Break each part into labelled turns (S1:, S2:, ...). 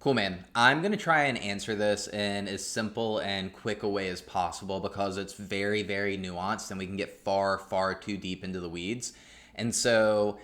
S1: Cool, man. I'm going to try and answer this in as simple and quick a way as possible because it's very, very nuanced and we can get far, far too deep into the weeds. And so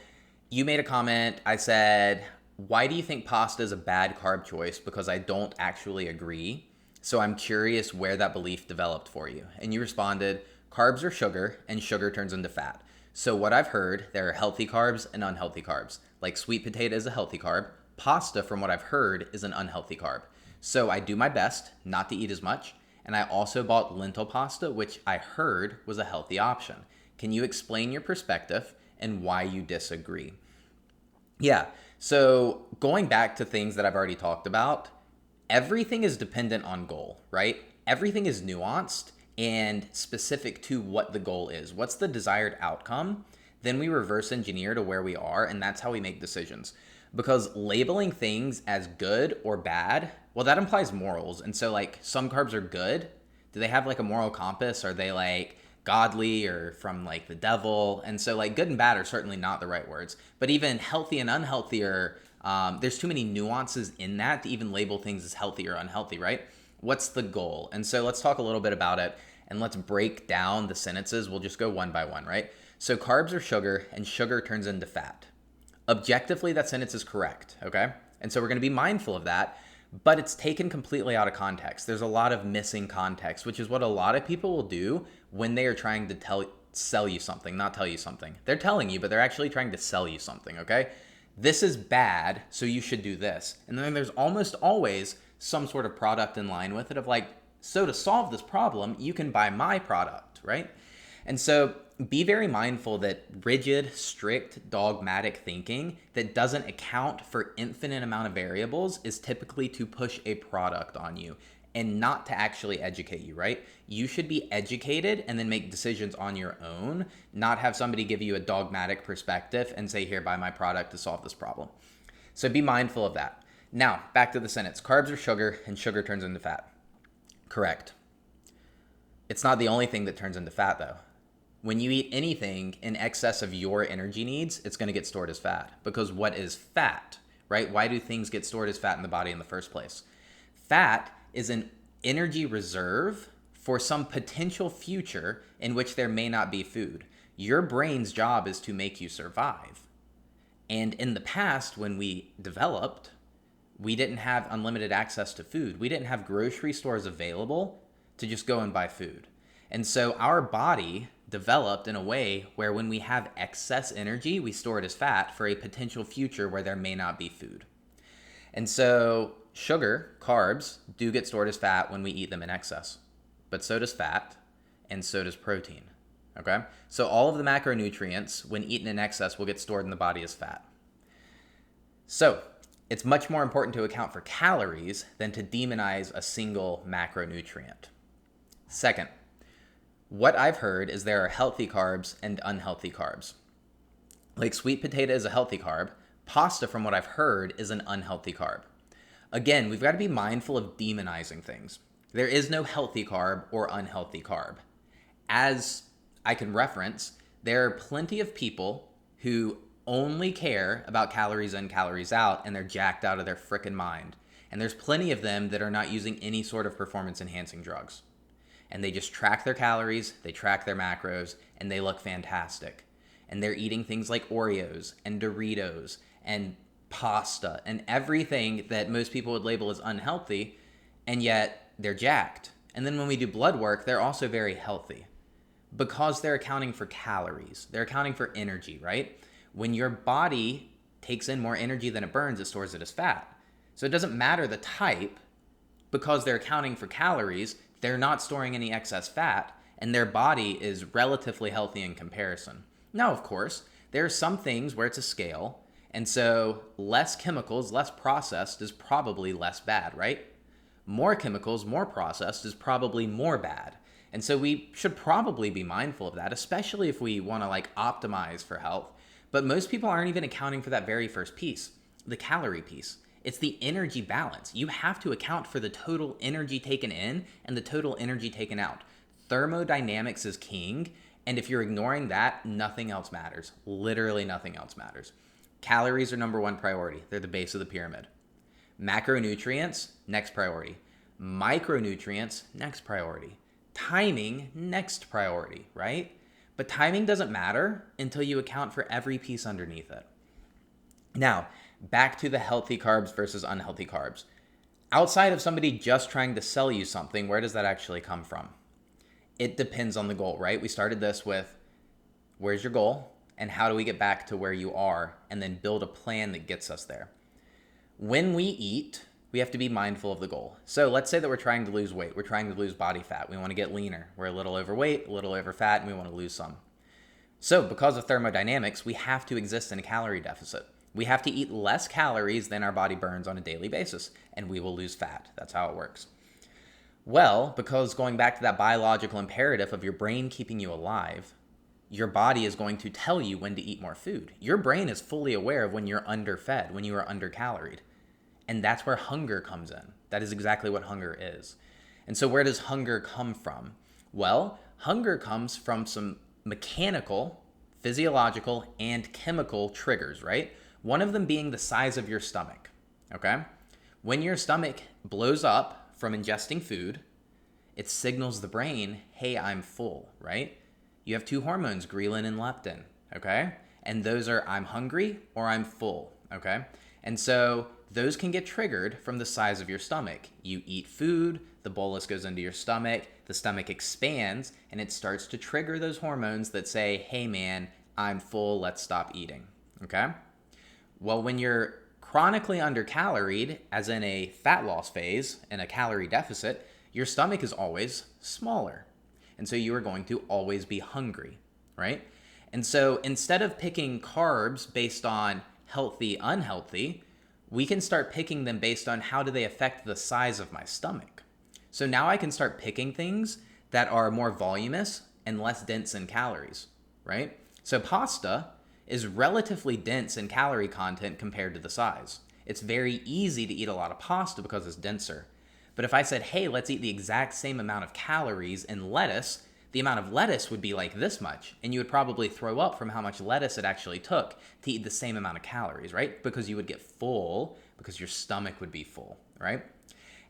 S1: you made a comment. I said, why do you think pasta is a bad carb choice? Because I don't actually agree. So I'm curious where that belief developed for you. And you responded, carbs are sugar and sugar turns into fat. So what I've heard, there are healthy carbs and unhealthy carbs. Like sweet potato is a healthy carb. Pasta, from what I've heard, is an unhealthy carb. So I do my best not to eat as much. And I also bought lentil pasta, which I heard was a healthy option. Can you explain your perspective and why you disagree? Yeah. So going back to things that I've already talked about, everything is dependent on goal, right? Everything is nuanced and specific to what the goal is. What's the desired outcome? Then we reverse engineer to where we are, and that's how we make decisions. Because labeling things as good or bad, well, that implies morals. And so, like, some carbs are good. Do they have like a moral compass? Are they like godly or from like the devil? And so, like, good and bad are certainly not the right words. But even healthy and unhealthy are, there's too many nuances in that to even label things as healthy or unhealthy, right? What's the goal? And so let's talk a little bit about it and let's break down the sentences. We'll just go one by one, right? So carbs are sugar and sugar turns into fat. Objectively, that sentence is correct, okay? And so we're going to be mindful of that, but it's taken completely out of context. There's a lot of missing context, which is what a lot of people will do when they are trying to sell you something, not tell you something. They're telling you, but they're actually trying to sell you something, okay? This is bad, so you should do this. And then there's almost always some sort of product in line with it of like, so to solve this problem, you can buy my product, right? And so be very mindful that rigid, strict, dogmatic thinking that doesn't account for infinite amount of variables is typically to push a product on you and not to actually educate you, right? You should be educated and then make decisions on your own, not have somebody give you a dogmatic perspective and say, here, buy my product to solve this problem. So be mindful of that. Now, back to the sentence. Carbs are sugar and sugar turns into fat. Correct. It's not the only thing that turns into fat, though. When you eat anything in excess of your energy needs, it's going to get stored as fat. Because what is fat, right? Why do things get stored as fat in the body in the first place? Fat is an energy reserve for some potential future in which there may not be food. Your brain's job is to make you survive. And in the past, when we developed, we didn't have unlimited access to food. We didn't have grocery stores available to just go and buy food. And so our body developed in a way where when we have excess energy, we store it as fat for a potential future where there may not be food. And so sugar, carbs, do get stored as fat when we eat them in excess. But so does fat, and so does protein. Okay? So all of the macronutrients, when eaten in excess, will get stored in the body as fat. So it's much more important to account for calories than to demonize a single macronutrient. Second, what I've heard is there are healthy carbs and unhealthy carbs. Like sweet potato is a healthy carb. Pasta, from what I've heard, is an unhealthy carb. Again, we've got to be mindful of demonizing things. There is no healthy carb or unhealthy carb. As I can reference, there are plenty of people who only care about calories in, calories out, and they're jacked out of their frickin' mind. And there's plenty of them that are not using any sort of performance-enhancing drugs. And they just track their calories, they track their macros, and they look fantastic. And they're eating things like Oreos and Doritos and pasta and everything that most people would label as unhealthy, and yet they're jacked. And then when we do blood work, they're also very healthy because they're accounting for calories. They're accounting for energy, right? When your body takes in more energy than it burns, it stores it as fat. So it doesn't matter the type, because they're accounting for calories, they're not storing any excess fat, and their body is relatively healthy in comparison. Now, of course, there are some things where it's a scale, and so less chemicals, less processed is probably less bad, right? More chemicals, more processed is probably more bad. And so we should probably be mindful of that, especially if we want to like optimize for health. But most people aren't even accounting for that very first piece, the calorie piece. It's the energy balance. You have to account for the total energy taken in and the total energy taken out. Thermodynamics is king, and if you're ignoring that, nothing else matters. Literally nothing else matters. Calories are number one priority. They're the base of the pyramid. Macronutrients, next priority. Micronutrients, next priority. Timing, next priority, right? But timing doesn't matter until you account for every piece underneath it. Now, back to the healthy carbs versus unhealthy carbs. Outside of somebody just trying to sell you something, where does that actually come from? It depends on the goal, right? We started this with where's your goal and how do we get back to where you are, and then build a plan that gets us there. When we eat, we have to be mindful of the goal. So let's say that we're trying to lose weight. We're trying to lose body fat. We want to get leaner. We're a little overweight, a little over fat, and we want to lose some. So because of thermodynamics, we have to exist in a calorie deficit. We have to eat less calories than our body burns on a daily basis, and we will lose fat. That's how it works. Well, because going back to that biological imperative of your brain keeping you alive, your body is going to tell you when to eat more food. Your brain is fully aware of when you're underfed, when you are undercaloried. And that's where hunger comes in. That is exactly what hunger is. And so where does hunger come from? Well, hunger comes from some mechanical, physiological, and chemical triggers, right? One of them being the size of your stomach, okay? When your stomach blows up from ingesting food, it signals the brain, hey, I'm full, right? You have two hormones, ghrelin and leptin, okay? And those are I'm hungry or I'm full, okay? And so those can get triggered from the size of your stomach. You eat food, the bolus goes into your stomach, the stomach expands, and it starts to trigger those hormones that say, hey man, I'm full, let's stop eating, okay? Well, when you're chronically undercaloried, as in a fat loss phase and a calorie deficit, your stomach is always smaller. And so you are going to always be hungry, right? And so instead of picking carbs based on healthy, unhealthy, we can start picking them based on how do they affect the size of my stomach. So now I can start picking things that are more voluminous and less dense in calories, right? So pasta is relatively dense in calorie content compared to the size. It's very easy to eat a lot of pasta because it's denser. But if I said, hey, let's eat the exact same amount of calories in lettuce, the amount of lettuce would be like this much, and you would probably throw up from how much lettuce it actually took to eat the same amount of calories, right? Because you would get full, because your stomach would be full, right?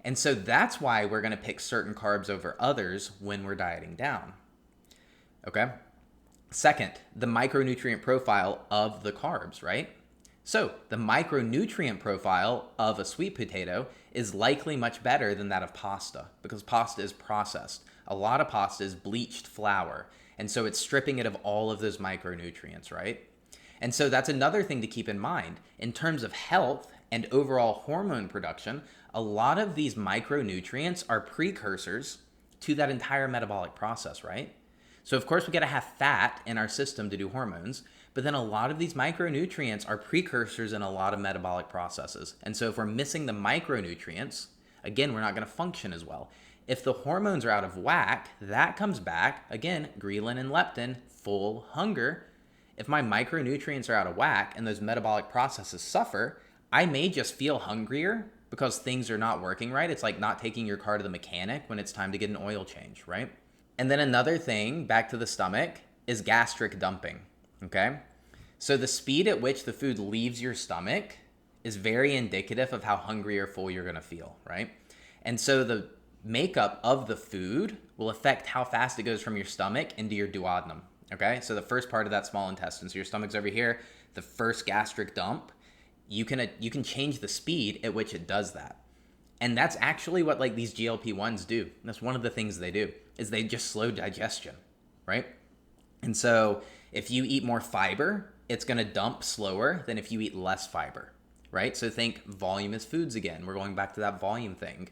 S1: And so that's why we're going to pick certain carbs over others when we're dieting down, okay? Second, the micronutrient profile of the carbs, right? So the micronutrient profile of a sweet potato is likely much better than that of pasta because pasta is processed. A lot of pasta is bleached flour, and so it's stripping it of all of those micronutrients, right? And so that's another thing to keep in mind. In terms of health and overall hormone production, a lot of these micronutrients are precursors to that entire metabolic process, right? So of course we gotta have fat in our system to do hormones, but then a lot of these micronutrients are precursors in a lot of metabolic processes. And so if we're missing the micronutrients, again, we're not gonna function as well. If the hormones are out of whack, that comes back, again, ghrelin and leptin, full hunger. If my micronutrients are out of whack and those metabolic processes suffer, I may just feel hungrier because things are not working right. It's like not taking your car to the mechanic when it's time to get an oil change, right? And then another thing, back to the stomach, is gastric dumping, okay? So the speed at which the food leaves your stomach is very indicative of how hungry or full you're gonna feel, right? And so the makeup of the food will affect how fast it goes from your stomach into your duodenum, okay? So the first part of that small intestine, so your stomach's over here, the first gastric dump, you can change the speed at which it does that. And that's actually what like these GLP-1s do. That's one of the things they do, is they just slow digestion, right? And so if you eat more fiber, it's gonna dump slower than if you eat less fiber, right? So think voluminous foods again. We're going back to that volume thing.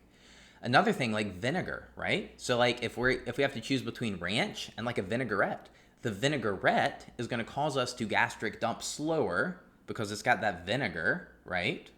S1: Another thing like vinegar, right? So like if we have to choose between ranch and like a vinaigrette, the vinaigrette is gonna cause us to gastric dump slower because it's got that vinegar, right?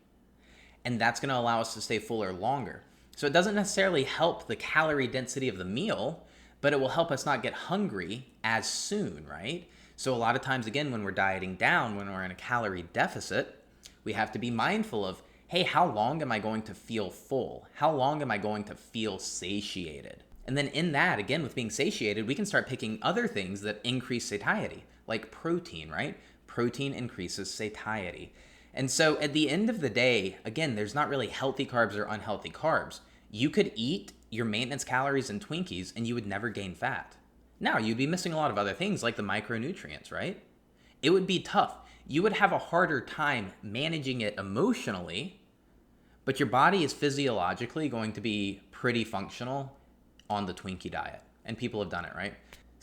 S1: And that's gonna allow us to stay fuller longer. So it doesn't necessarily help the calorie density of the meal, but it will help us not get hungry as soon, right? So a lot of times, again, when we're dieting down, when we're in a calorie deficit, we have to be mindful of, hey, how long am I going to feel full? How long am I going to feel satiated? And then in that, again, with being satiated, we can start picking other things that increase satiety, like protein, right? Protein increases satiety. And so at the end of the day, again, there's not really healthy carbs or unhealthy carbs. You could eat your maintenance calories and Twinkies and you would never gain fat. Now, you'd be missing a lot of other things like the micronutrients, right? It would be tough. You would have a harder time managing it emotionally, but your body is physiologically going to be pretty functional on the Twinkie diet. And people have done it, right?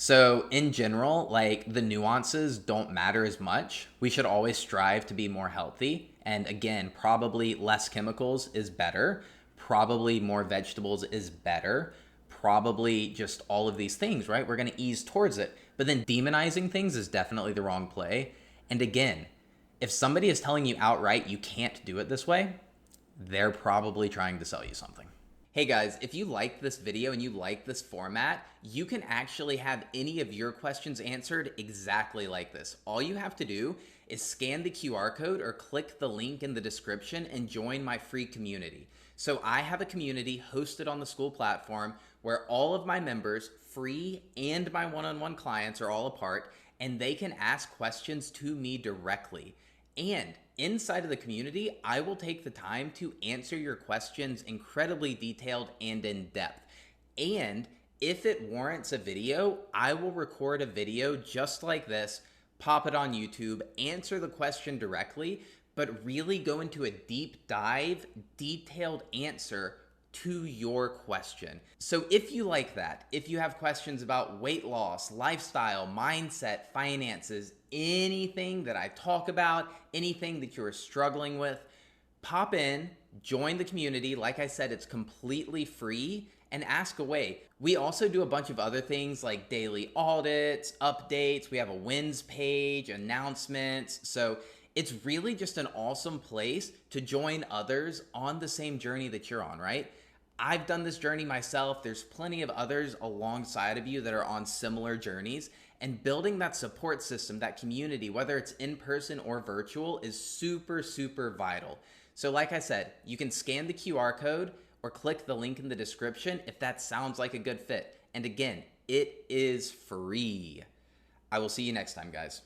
S1: So in general, like the nuances don't matter as much. We should always strive to be more healthy. And again, probably less chemicals is better. Probably more vegetables is better. Probably just all of these things, right? We're going to ease towards it. But then demonizing things is definitely the wrong play. And again, if somebody is telling you outright you can't do it this way, they're probably trying to sell you something. Hey guys, if you like this video and you like this format, you can actually have any of your questions answered exactly like this. All you have to do is scan the QR code or click the link in the description and join my free community. So I have a community hosted on the Skool platform where all of my members, free and my one-on-one clients, are all a part, and they can ask questions to me directly. And inside of the community, I will take the time to answer your questions incredibly detailed and in depth. And if it warrants a video, I will record a video just like this, pop it on YouTube, answer the question directly, but really go into a deep dive, detailed answer to your question. So if you like that, if you have questions about weight loss, lifestyle, mindset, finances, anything that I talk about, anything that you're struggling with, pop in, join the community. Like I said, it's completely free, and ask away. We also do a bunch of other things like daily audits, updates. We have a wins page, announcements. So it's really just an awesome place to join others on the same journey that you're on, right? I've done this journey myself. There's plenty of others alongside of you that are on similar journeys, and building that support system, that community, whether it's in person or virtual, is super, super vital. So like I said, you can scan the QR code or click the link in the description if that sounds like a good fit. And again, it is free. I will see you next time, guys.